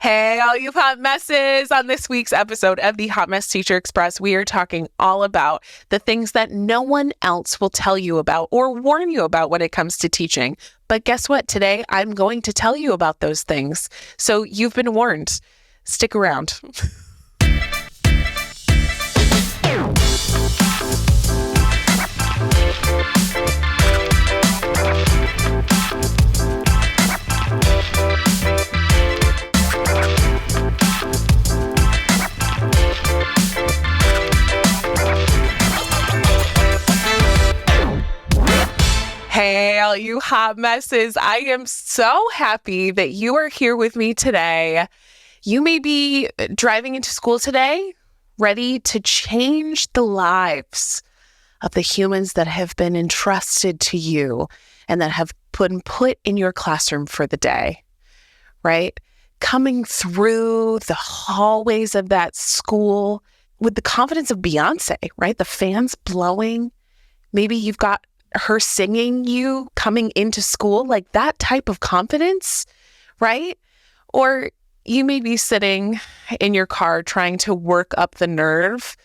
Hey, all you hot messes. On this week's episode of the Hot Mess Teacher Express, we are talking all about the things that no one else will tell you about or warn you about when it comes to teaching. But guess what? Today, I'm going to tell you about those things. So you've been warned. Stick around. Hey, all you hot messes. I am so happy that you are here with me today. You may be driving into school today, ready to change the lives of the humans that have been entrusted to you and that have been put in your classroom for the day, right? Coming through the hallways of that school with the confidence of Beyonce, right? The fans blowing. Maybe you've got her singing you coming into school, like that type of confidence, right? Or you may be sitting in your car trying to work up the nerve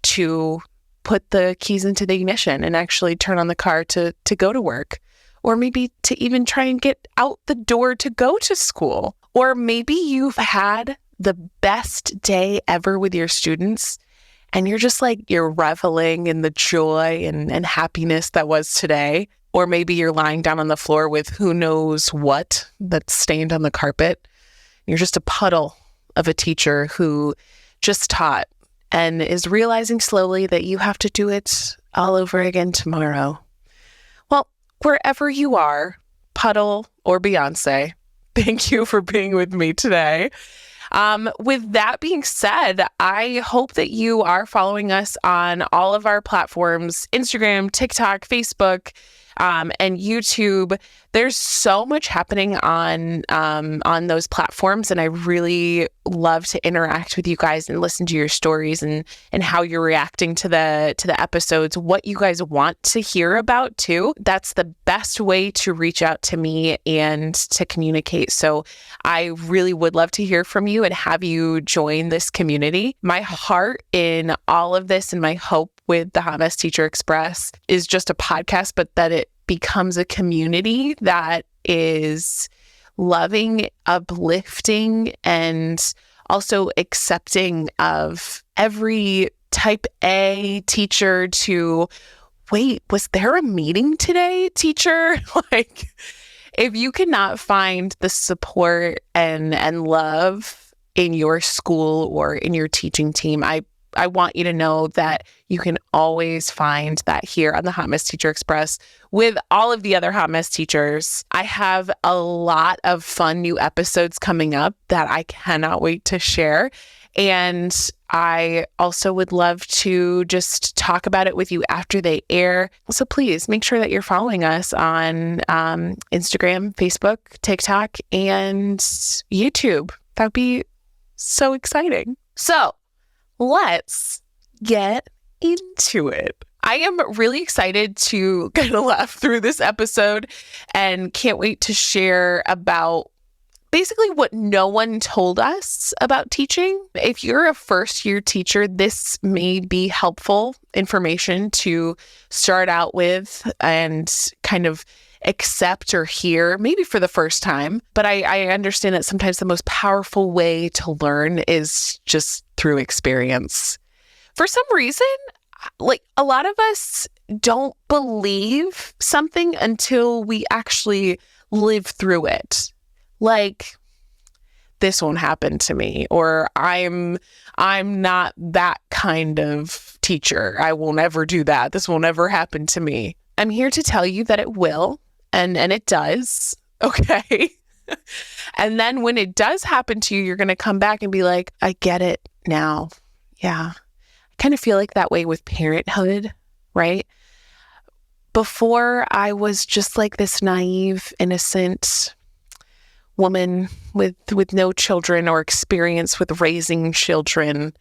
to put the keys into the ignition and actually turn on the car to go to work. Or maybe to even try and get out the door to go to school. Or maybe you've had the best day ever with your students and you're reveling in the joy and happiness that was today. Or maybe you're lying down on the floor with who knows what that's stained on the carpet. You're just a puddle of a teacher who just taught and is realizing slowly that you have to do it all over again tomorrow. Well, wherever you are, puddle or Beyonce, thank you for being with me today. With that being said, I hope that you are following us on all of our platforms, Instagram, TikTok, Facebook, and YouTube. There's so much happening on those platforms, and I really love to interact with you guys and listen to your stories and how you're reacting to the episodes, what you guys want to hear about too. That's the best way to reach out to me and to communicate. So I really would love to hear from you and have you join this community. My heart in all of this and my hope with the Hot Mess Teacher Express is just a podcast, but that it becomes a community that is loving, uplifting, and also accepting of every type A teacher to, wait, was there a meeting today, teacher? Like, if you cannot find the support and love in your school or in your teaching team, I want you to know that you can always find that here on the Hot Mess Teacher Express with all of the other Hot Mess teachers. I have a lot of fun new episodes coming up that I cannot wait to share. And I also would love to just talk about it with you after they air. So please make sure that you're following us on Instagram, Facebook, TikTok, and YouTube. That'd be so exciting. So let's get into it. I am really excited to kind of laugh through this episode and can't wait to share about basically what no one told us about teaching. If you're a first-year teacher, this may be helpful information to start out with and kind of accept or hear, maybe for the first time. But I understand that sometimes the most powerful way to learn is just through experience. For some reason, like a lot of us don't believe something until we actually live through it. Like, this won't happen to me, or I'm not that kind of teacher. I will never do that. This will never happen to me. I'm here to tell you that it will, and it does. Okay. And then when it does happen to you, you're going to come back and be like, I get it now. Yeah. I kind of feel like that way with parenthood, right? Before, I was just like this naive, innocent woman with no children or experience with raising children.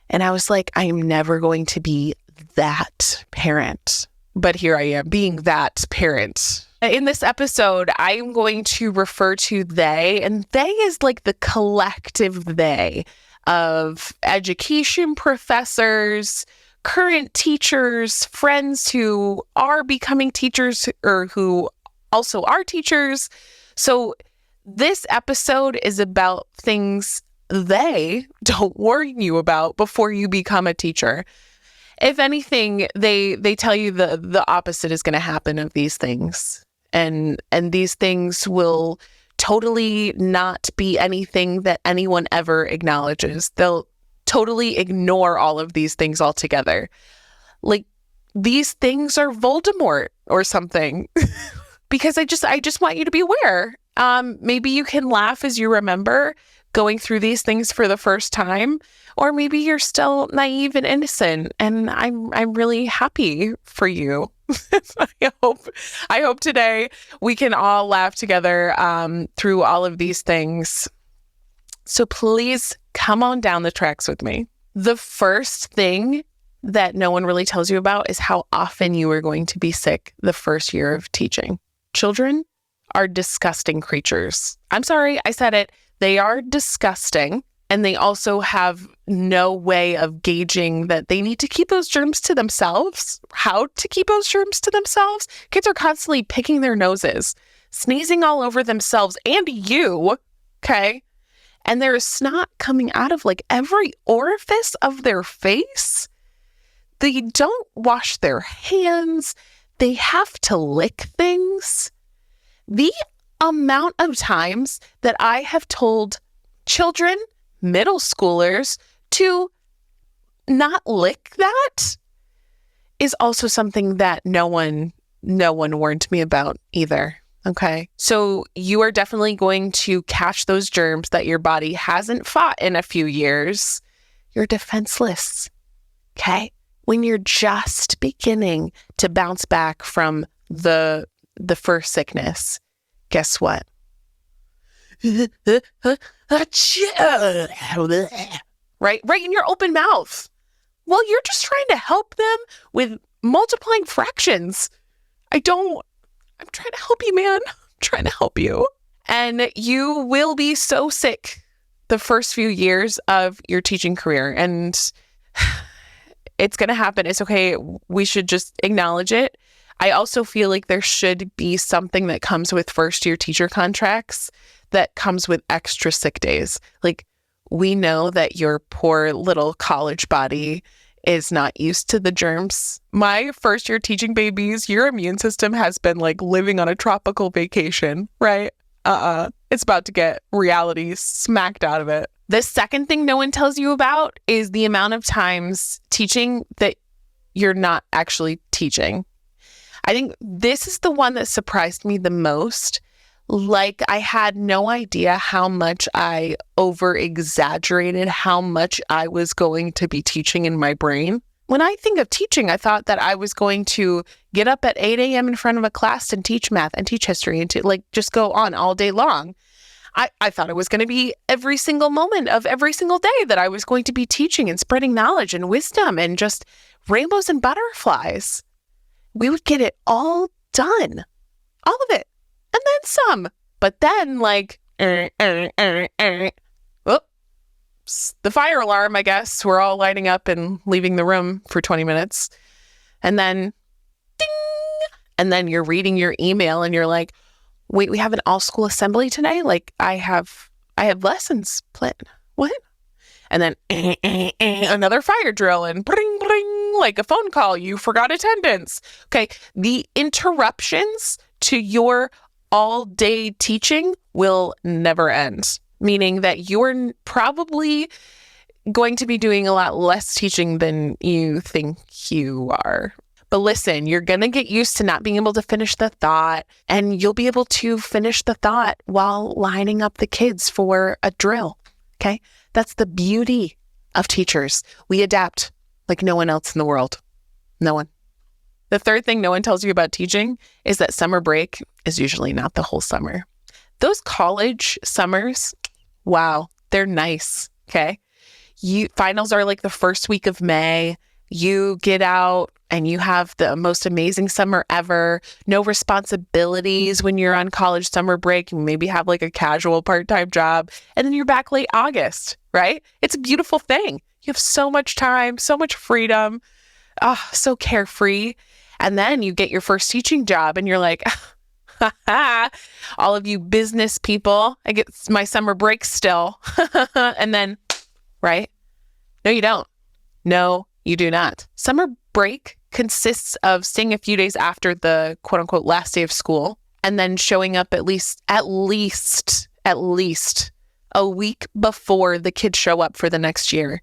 And I was like, I am never going to be that parent. But here I am being that parent In this episode, I'm going to refer to they, and they is like the collective they of education professors, current teachers, friends who are becoming teachers or who also are teachers. So this episode is about things they don't warn you about before you become a teacher. If anything, they tell you the opposite is going to happen of these things. And these things will totally not be anything that anyone ever acknowledges. They'll totally ignore all of these things altogether. Like, these things are Voldemort or something. Because I just want you to be aware. Maybe you can laugh as you remember going through these things for the first time, or maybe you're still naive and innocent, and I'm really happy for you. I hope today we can all laugh together through all of these things. So please come on down the tracks with me. The first thing that no one really tells you about is how often you are going to be sick the first year of teaching. Children are disgusting creatures. I'm sorry, I said it. They are disgusting, and they also have no way of gauging that they need to keep those germs to themselves. How to keep those germs to themselves? Kids are constantly picking their noses, sneezing all over themselves and you, okay? And there is snot coming out of like every orifice of their face. They don't wash their hands. They have to lick things. The amount of times that I have told children, middle schoolers, to not lick that is also something that no one warned me about either. Okay. So you are definitely going to catch those germs that your body hasn't fought in a few years. You're defenseless. Okay. When you're just beginning to bounce back from the first sickness, guess what? Right in your open mouth. Well, you're just trying to help them with multiplying fractions. I'm trying to help you, man. I'm trying to help you. And you will be so sick the first few years of your teaching career. And it's going to happen. It's okay. We should just acknowledge it. I also feel like there should be something that comes with first year teacher contracts that comes with extra sick days. Like, we know that your poor little college body is not used to the germs. My first year teaching babies, your immune system has been like living on a tropical vacation, right? It's about to get reality smacked out of it. The second thing no one tells you about is the amount of times teaching that you're not actually teaching. I think this is the one that surprised me the most. Like, I had no idea how much I over-exaggerated how much I was going to be teaching in my brain. When I think of teaching, I thought that I was going to get up at 8 a.m. in front of a class and teach math and teach history and to like just go on all day long. I thought it was going to be every single moment of every single day that I was going to be teaching and spreading knowledge and wisdom and just rainbows and butterflies. We would get it all done. All of it. And then some. But then, like, oops, the fire alarm, I guess. We're all lighting up and leaving the room for 20 minutes. And then, ding! And then you're reading your email and you're like, wait, we have an all-school assembly today? Like, I have lessons planned. What? And then another fire drill and bring, bring, like a phone call. You forgot attendance. Okay. The interruptions to your all-day teaching will never end, meaning that you're probably going to be doing a lot less teaching than you think you are. But listen, you're going to get used to not being able to finish the thought, and you'll be able to finish the thought while lining up the kids for a drill. Okay? That's the beauty of teachers. We adapt like no one else in the world. No one. The third thing no one tells you about teaching is that summer break is usually not the whole summer. Those college summers, wow, they're nice. Okay? Finals are like the first week of May. You get out and you have the most amazing summer ever, no responsibilities when you're on college summer break, you maybe have like a casual part-time job, and then you're back late August, right? It's a beautiful thing. You have so much time, so much freedom, so carefree. And then you get your first teaching job and you're like, all of you business people, I get my summer break still. And then, right? No, you don't. No, you do not. Summer break consists of staying a few days after the quote unquote last day of school and then showing up at least a week before the kids show up for the next year.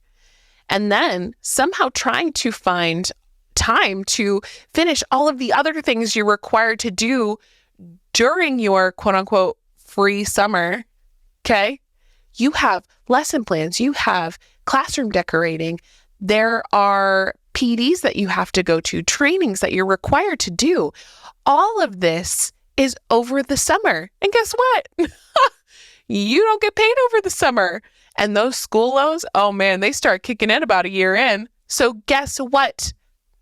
And then somehow trying to find time to finish all of the other things you're required to do during your quote unquote free summer. Okay. You have lesson plans, you have classroom decorating. There are PDs that you have to go to, trainings that you're required to do. All of this is over the summer. And guess what? You don't get paid over the summer. And those school loans, oh man, they start kicking in about a year in. So guess what?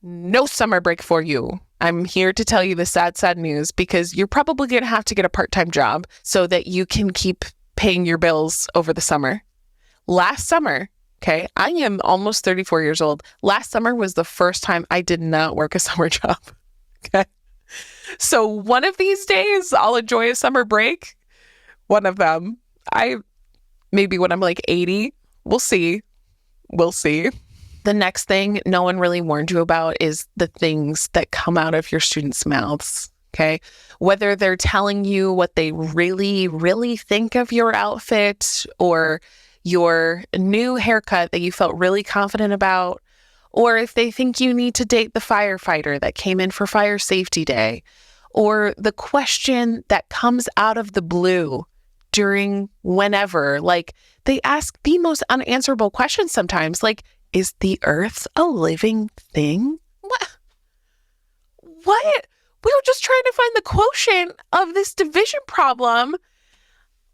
No summer break for you. I'm here to tell you the sad, sad news because you're probably going to have to get a part-time job so that you can keep paying your bills over the summer. Last summer, okay, I am almost 34 years old. Last summer was the first time I did not work a summer job. Okay. So one of these days I'll enjoy a summer break. One of them. Maybe when I'm like 80, we'll see. We'll see. The next thing no one really warned you about is the things that come out of your students' mouths, okay? Whether they're telling you what they really, really think of your outfit or your new haircut that you felt really confident about, or if they think you need to date the firefighter that came in for fire safety day, or the question that comes out of the blue during whenever, like they ask the most unanswerable questions sometimes, like, is the earth a living thing? What? We were just trying to find the quotient of this division problem.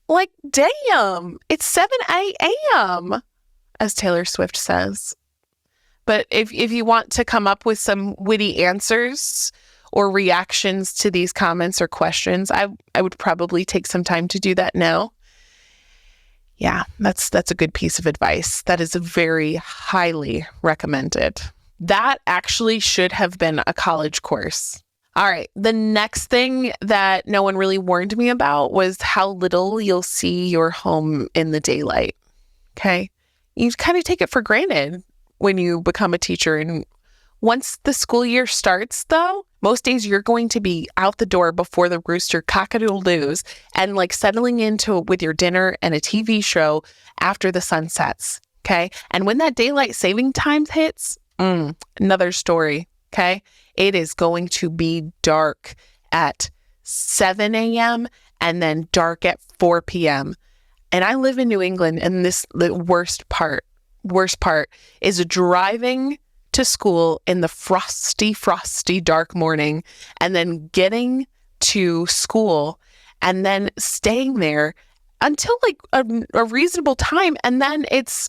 Like, damn, it's 7 a.m., as Taylor Swift says. But if you want to come up with some witty answers or reactions to these comments or questions, I would probably take some time to do that now. Yeah, that's a good piece of advice. That is very highly recommended. That actually should have been a college course. All right, the next thing that no one really warned me about was how little you'll see your home in the daylight, okay? You kind of take it for granted when you become a teacher. And once the school year starts, though, most days you're going to be out the door before the rooster cock-a-doodle-doos and like settling into with your dinner and a TV show after the sun sets, okay? And when that daylight saving time hits, another story, okay? It is going to be dark at 7 a.m. and then dark at 4 p.m. And I live in New England, and the worst part is driving to school in the frosty, dark morning and then getting to school and then staying there until like a reasonable time. And then it's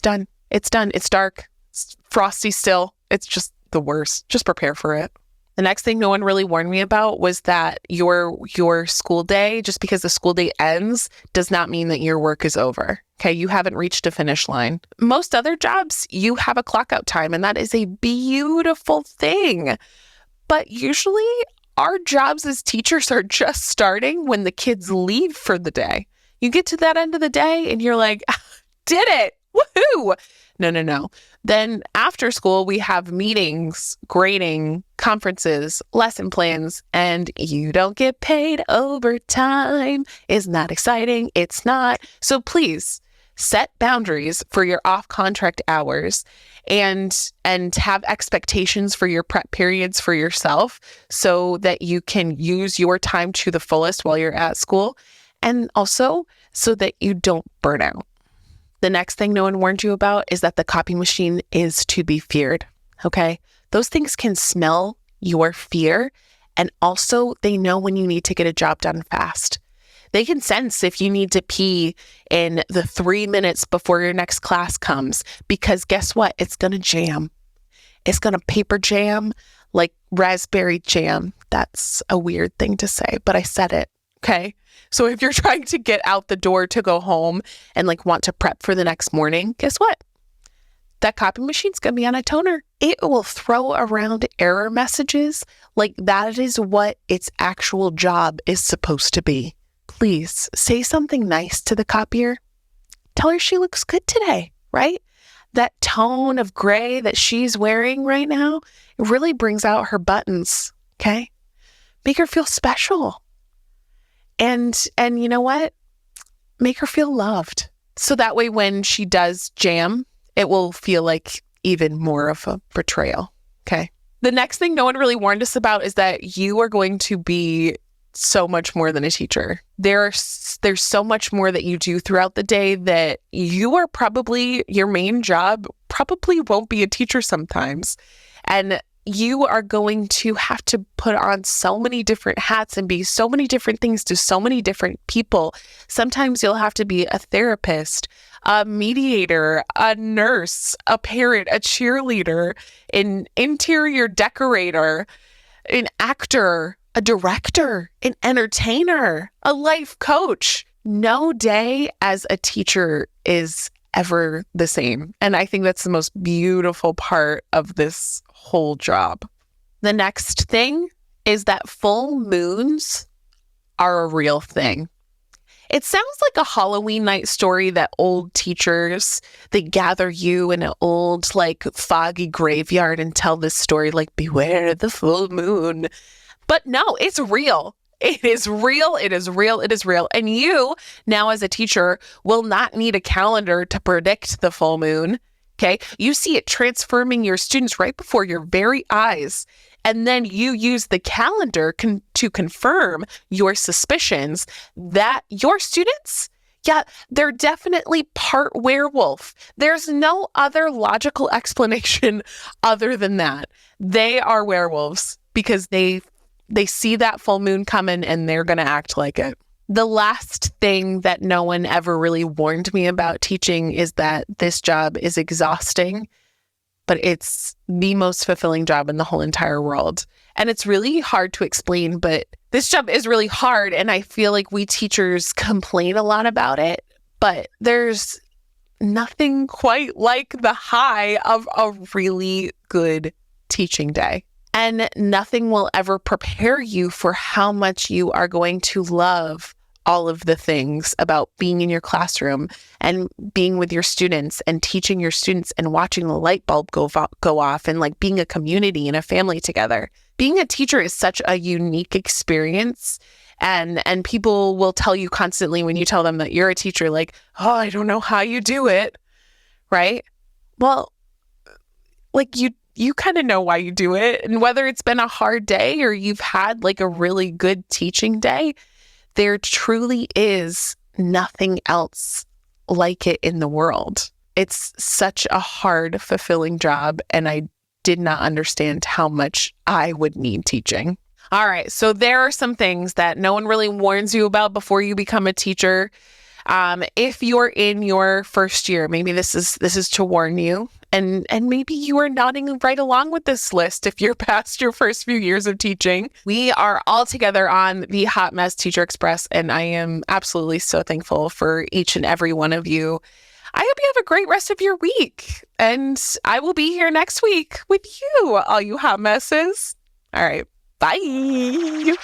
done. It's done. It's dark. It's frosty still. It's just the worst. Just prepare for it. The next thing no one really warned me about was that your school day, just because the school day ends, does not mean that your work is over. Okay, you haven't reached a finish line. Most other jobs, you have a clock out time, and that is a beautiful thing. But usually, our jobs as teachers are just starting when the kids leave for the day. You get to that end of the day, and you're like, did it! Woohoo! No. Then after school, we have meetings, grading, conferences, lesson plans, and you don't get paid overtime. Isn't that exciting? It's not. So please set boundaries for your off-contract hours and have expectations for your prep periods for yourself so that you can use your time to the fullest while you're at school, and also so that you don't burn out. The next thing no one warned you about is that the copy machine is to be feared, okay? Those things can smell your fear, and also they know when you need to get a job done fast. They can sense if you need to pee in the 3 minutes before your next class comes, because guess what? It's going to jam. is going to paper jam like raspberry jam. That's a weird thing to say, but I said it. Okay. So if you're trying to get out the door to go home and like want to prep for the next morning, guess what? That copy machine's going to be on a toner. It will throw around error messages like that is what its actual job is supposed to be. Please say something nice to the copier. Tell her she looks good today, right? That tone of gray that she's wearing right now, it really brings out her buttons, okay? Make her feel special. And you know what? Make her feel loved. So that way when she does jam, it will feel like even more of a betrayal, okay? The next thing no one really warned us about is that you are going to be so much more than a teacher. There's so much more that you do throughout the day that you are probably, your main job probably won't be a teacher sometimes. And you are going to have to put on so many different hats and be so many different things to so many different people. Sometimes you'll have to be a therapist, a mediator, a nurse, a parent, a cheerleader, an interior decorator, an actor, a director, an entertainer, a life coach. No day as a teacher is ever the same. And I think that's the most beautiful part of this whole job. The next thing is that full moons are a real thing. It sounds like a Halloween night story that old teachers, they gather you in an old, like, foggy graveyard and tell this story like, beware the full moon. But no, it's real. It is real. It is real. It is real. And you, now as a teacher, will not need a calendar to predict the full moon. Okay. You see it transforming your students right before your very eyes. And then you use the calendar to confirm your suspicions that your students, yeah, they're definitely part werewolf. There's no other logical explanation other than that. They are werewolves because they see that full moon coming and they're going to act like it. The last thing that no one ever really warned me about teaching is that this job is exhausting, but it's the most fulfilling job in the whole entire world. And it's really hard to explain, but this job is really hard. And I feel like we teachers complain a lot about it, but there's nothing quite like the high of a really good teaching day. And nothing will ever prepare you for how much you are going to love all of the things about being in your classroom and being with your students and teaching your students and watching the light bulb go off and like being a community and a family together. Being a teacher is such a unique experience. And people will tell you constantly when you tell them that you're a teacher, like, oh, I don't know how you do it. Right? Well, like you kind of know why you do it. And whether it's been a hard day or you've had like a really good teaching day, there truly is nothing else like it in the world. It's such a hard, fulfilling job. And I did not understand how much I would need teaching. All right. So there are some things that no one really warns you about before you become a teacher. If you're in your first year, maybe this is to warn you. And maybe you are nodding right along with this list if you're past your first few years of teaching. We are all together on the Hot Mess Teacher Express, and I am absolutely so thankful for each and every one of you. I hope you have a great rest of your week, and I will be here next week with you, all you hot messes. All right, bye.